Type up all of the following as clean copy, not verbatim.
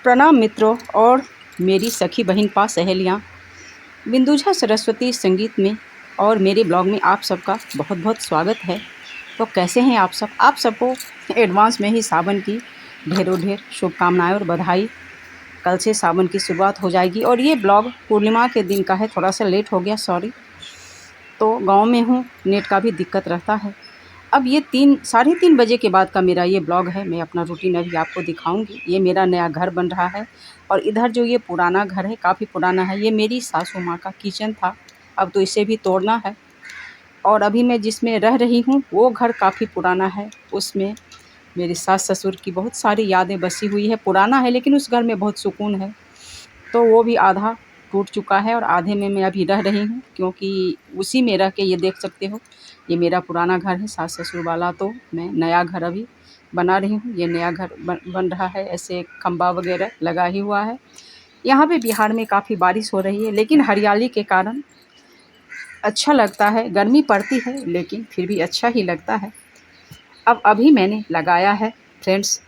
प्रणाम मित्रों और मेरी सखी बहन पा सहेलियाँ। बिंदुजा सरस्वती संगीत में और मेरे ब्लॉग में आप सबका बहुत बहुत स्वागत है। तो कैसे हैं आप सब? आप सबको एडवांस में ही सावन की ढेरों ढेर शुभकामनाएं और बधाई। कल से सावन की शुरुआत हो जाएगी और ये ब्लॉग पूर्णिमा के दिन का है, थोड़ा सा लेट हो गया, सॉरी। तो गांव में हूँ, नेट का भी दिक्कत रहता है। अब ये 3-3:30 बजे के बाद का मेरा ये ब्लॉग है। मैं अपना रूटीन अभी आपको दिखाऊंगी। ये मेरा नया घर बन रहा है और इधर जो ये पुराना घर है, काफ़ी पुराना है, ये मेरी सासू माँ का किचन था। अब तो इसे भी तोड़ना है। और अभी मैं जिसमें रह रही हूँ वो घर काफ़ी पुराना है। उसमें मेरे सास ससुर की बहुत सारी यादें बसी हुई है। पुराना है लेकिन उस घर में बहुत सुकून है। तो वो भी आधा टूट चुका है और आधे में मैं अभी रह रही हूँ, क्योंकि उसी में रह के ये देख सकते हो, ये मेरा पुराना घर है सास ससुर वाला। तो मैं नया घर अभी बना रही हूँ। ये नया घर बन रहा है, ऐसे खंबा वगैरह लगा ही हुआ है। यहाँ पे बिहार में काफ़ी बारिश हो रही है, लेकिन हरियाली के कारण अच्छा लगता है। गर्मी पड़ती है लेकिन फिर भी अच्छा ही लगता है। अब अभी मैंने लगाया है फ्रेंड्स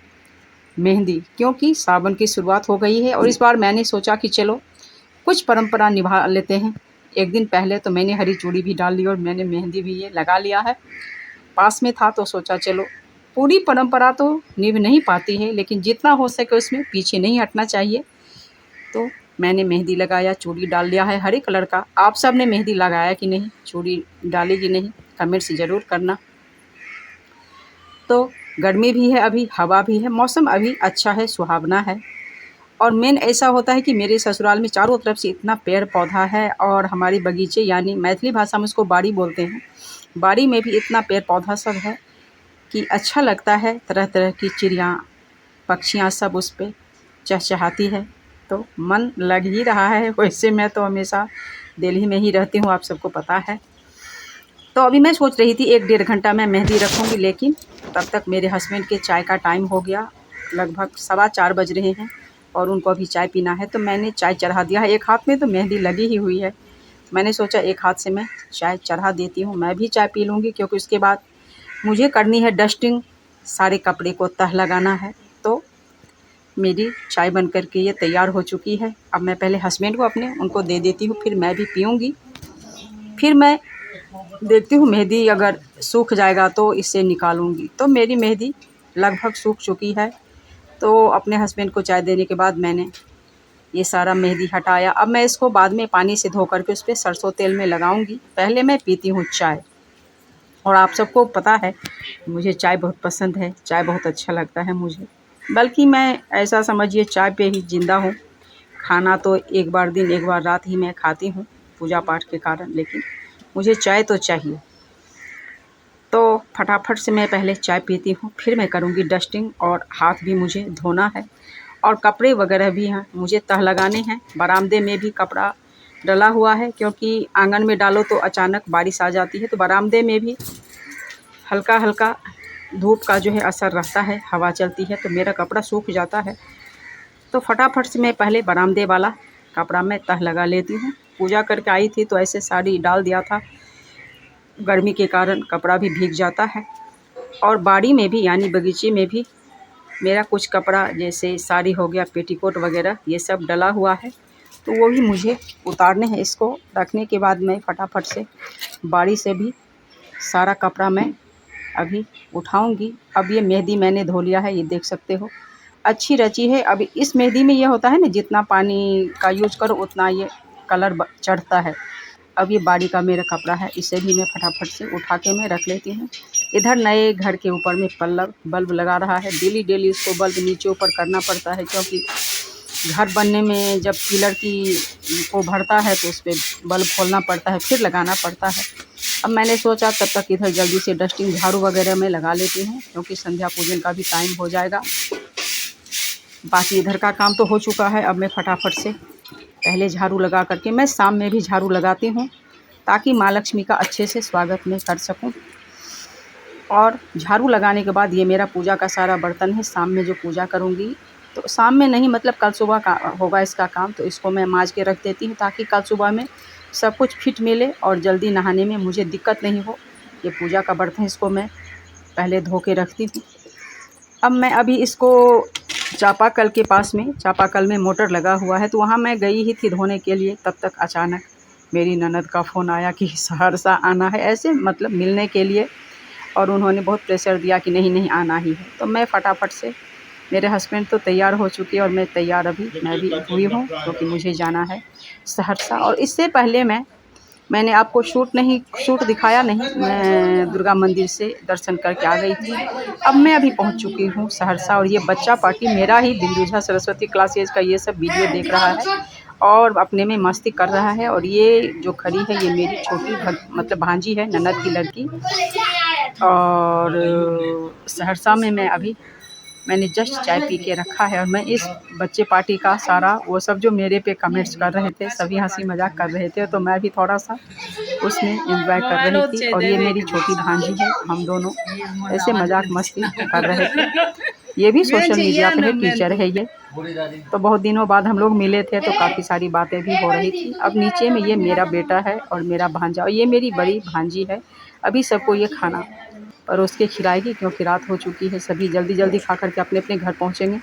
मेहंदी, क्योंकि सावन की शुरुआत हो गई है और इस बार मैंने सोचा कि चलो कुछ परंपरा निभा लेते हैं। एक दिन पहले तो मैंने हरी चूड़ी भी डाल ली और मैंने मेहंदी भी ये लगा लिया है। पास में था तो सोचा चलो, पूरी परंपरा तो निभ नहीं पाती है लेकिन जितना हो सके उसमें पीछे नहीं हटना चाहिए। तो मैंने मेहंदी लगाया, चूड़ी डाल लिया है हरे कलर का। आप सब ने मेहंदी लगाया कि नहीं, चूड़ी डाली कि नहीं, कमेंट्स ज़रूर करना। तो गर्मी भी है, अभी हवा भी है, मौसम अभी अच्छा है, सुहावना है। और मेन ऐसा होता है कि मेरे ससुराल में चारों तरफ से इतना पेड़ पौधा है और हमारी बगीचे, यानी मैथिली भाषा में उसको बाड़ी बोलते हैं, बाड़ी में भी इतना पेड़ पौधा सब है कि अच्छा लगता है। तरह तरह की चिड़ियाँ पक्षियाँ सब उस पर चहचहाती है, तो मन लग ही रहा है। वैसे मैं तो हमेशा दिल्ली में ही रहती हूँ, आप सबको पता है। तो अभी मैं सोच रही थी 1-1.5 घंटा मैं मेहंदी रखूँगी, लेकिन तब तक मेरे हस्बैंड के चाय का टाइम हो गया। लगभग 4:15 बज रहे हैं और उनको अभी चाय पीना है, तो मैंने चाय चढ़ा दिया है। एक हाथ में तो मेहंदी लगी ही हुई है, मैंने सोचा एक हाथ से मैं चाय चढ़ा देती हूँ। मैं भी चाय पी लूँगी, क्योंकि उसके बाद मुझे करनी है डस्टिंग, सारे कपड़े को तह लगाना है। तो मेरी चाय बन कर के ये तैयार हो चुकी है। अब मैं पहले हस्बैंड को अपने उनको दे देती हूँ, फिर मैं भी पीऊँगी। फिर मैं देखती हूँ मेहंदी अगर सूख जाएगा तो इसे निकालूंगी। तो मेरी मेहंदी लगभग सूख चुकी है। तो अपने हस्बैंड को चाय देने के बाद मैंने ये सारा मेहंदी हटाया। अब मैं इसको बाद में पानी से धो करके उस पर सरसों तेल में लगाऊंगी। पहले मैं पीती हूँ चाय, और आप सबको पता है मुझे चाय बहुत पसंद है, चाय बहुत अच्छा लगता है मुझे। बल्कि मैं ऐसा समझिए चाय पे ही ज़िंदा हूँ। खाना तो एक बार दिन एक बार रात ही मैं खाती हूँ पूजा पाठ के कारण, लेकिन मुझे चाय तो चाहिए। तो फटाफट से मैं पहले चाय पीती हूँ, फिर मैं करूँगी डस्टिंग, और हाथ भी मुझे धोना है और कपड़े वगैरह भी हैं, मुझे तह लगाने हैं। बरामदे में भी कपड़ा डला हुआ है, क्योंकि आंगन में डालो तो अचानक बारिश आ जाती है। तो बरामदे में भी हल्का हल्का धूप का जो है असर रहता है, हवा चलती है तो मेरा कपड़ा सूख जाता है। तो फटाफट से मैं पहले बरामदे वाला कपड़ा मैं तह लगा लेती हूँ। पूजा करके आई थी तो ऐसे साड़ी डाल दिया था, गर्मी के कारण कपड़ा भी भीग जाता है। और बाड़ी में भी यानी बगीचे में भी मेरा कुछ कपड़ा, जैसे साड़ी हो गया, पेटीकोट वगैरह, ये सब डला हुआ है, तो वो भी मुझे उतारने हैं। इसको रखने के बाद मैं फटाफट से बाड़ी से भी सारा कपड़ा मैं अभी उठाऊंगी। अब ये मेहंदी मैंने धो लिया है, ये देख सकते हो अच्छी रची है। अभी इस मेहंदी में ये होता है ना, जितना पानी का यूज करो उतना ये कलर चढ़ता है। अब ये बाड़ी का मेरा कपड़ा है, इसे भी मैं फटाफट से उठा के मैं रख लेती हूँ। इधर नए घर के ऊपर में पल्लव बल्ब लगा रहा है। डेली डेली इसको बल्ब नीचे ऊपर करना पड़ता है, क्योंकि घर बनने में जब पिलर की को भरता है तो उस पर बल्ब खोलना पड़ता है, फिर लगाना पड़ता है। अब मैंने सोचा तब तक इधर जल्दी से डस्टिंग, झाड़ू वगैरह मैं लगा लेती हूँ, क्योंकि संध्या पूजन का भी टाइम हो जाएगा। बाकी इधर का काम तो हो चुका है। अब मैं फटाफट से पहले झाड़ू लगा करके, मैं शाम में भी झाड़ू लगाती हूँ ताकि माँ लक्ष्मी का अच्छे से स्वागत मैं कर सकूँ। और झाड़ू लगाने के बाद ये मेरा पूजा का सारा बर्तन है, शाम में जो पूजा करूँगी, तो शाम में नहीं मतलब कल सुबह का होगा इसका काम, तो इसको मैं मांज के रख देती हूँ ताकि कल सुबह में सब कुछ फिट मिले और जल्दी नहाने में मुझे दिक्कत नहीं हो। ये पूजा का बर्तन, इसको मैं पहले धो के रखती हूँ। अब मैं अभी इसको चापाकल के पास में, चापाकल में मोटर लगा हुआ है, तो वहाँ मैं गई ही थी धोने के लिए। तब तक अचानक मेरी ननद का फ़ोन आया कि सहरसा आना है, ऐसे मतलब मिलने के लिए। और उन्होंने बहुत प्रेशर दिया कि नहीं नहीं आना ही है। तो मैं फटाफट से, मेरे हस्बैंड तो तैयार हो चुके और मैं तैयार मैं भी हुई हूँ, क्योंकि मुझे जाना है सहरसा। और इससे पहले मैंने आपको शूट दिखाया नहीं, मैं दुर्गा मंदिर से दर्शन करके आ गई थी। अब मैं अभी पहुंच चुकी हूँ सहरसा, और ये बच्चा पार्टी मेरा ही बिंदुझा सरस्वती क्लासेज का ये सब वीडियो देख रहा है और अपने में मस्ती कर रहा है। और ये जो खड़ी है ये मेरी छोटी मतलब भांजी है, ननद की लड़की। और सहरसा में मैंने जस्ट चाय पी के रखा है, और मैं इस बच्चे पार्टी का सारा वो सब जो मेरे पे कमेंट्स कर रहे थे, सभी हंसी मजाक कर रहे थे, तो मैं भी थोड़ा सा उसमें एंजॉय कर रही थी। और ये मेरी छोटी भांजी है, हम दोनों ऐसे मजाक मस्ती कर रहे थे। ये भी सोशल मीडिया पे है, टीचर है ये। तो बहुत दिनों बाद हम लोग मिले थे, तो काफ़ी सारी बातें भी हो रही थी। अब नीचे में ये मेरा बेटा है और मेरा भांजा, और ये मेरी बड़ी भांजी है। अभी सबको ये खाना परोस के खिलाएगी, क्योंकि रात हो चुकी है, सभी जल्दी जल्दी खा करके अपने अपने घर पहुँचेंगे।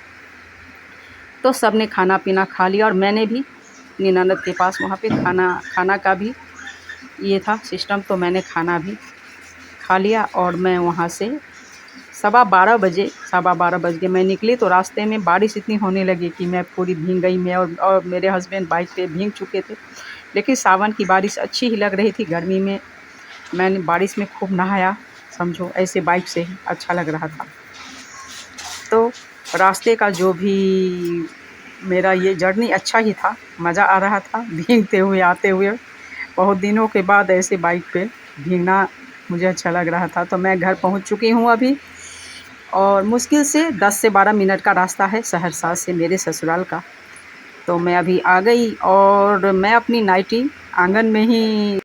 तो सब ने खाना पीना खा लिया, और मैंने भी अपनी ननद के पास वहाँ पे खाना का भी ये था सिस्टम, तो मैंने खाना भी खा लिया। और मैं वहाँ से 12:15 बज गए मैं निकली, तो रास्ते में बारिश इतनी होने लगी कि मैं पूरी भीग गई। मैं और मेरे हस्बैंड बाइक पे भीग चुके थे, लेकिन सावन की बारिश अच्छी ही लग रही थी। गर्मी में मैंने बारिश में खूब नहाया, समझो ऐसे बाइक से ही अच्छा लग रहा था। तो रास्ते का जो भी मेरा ये जर्नी अच्छा ही था, मज़ा आ रहा था भीगते हुए आते हुए। बहुत दिनों के बाद ऐसे बाइक पे भीगना मुझे अच्छा लग रहा था। तो मैं घर पहुंच चुकी हूं अभी, और मुश्किल से 10 से 12 मिनट का रास्ता है सहरसा से मेरे ससुराल का। तो मैं अभी आ गई, और मैं अपनी नाइटी आंगन में ही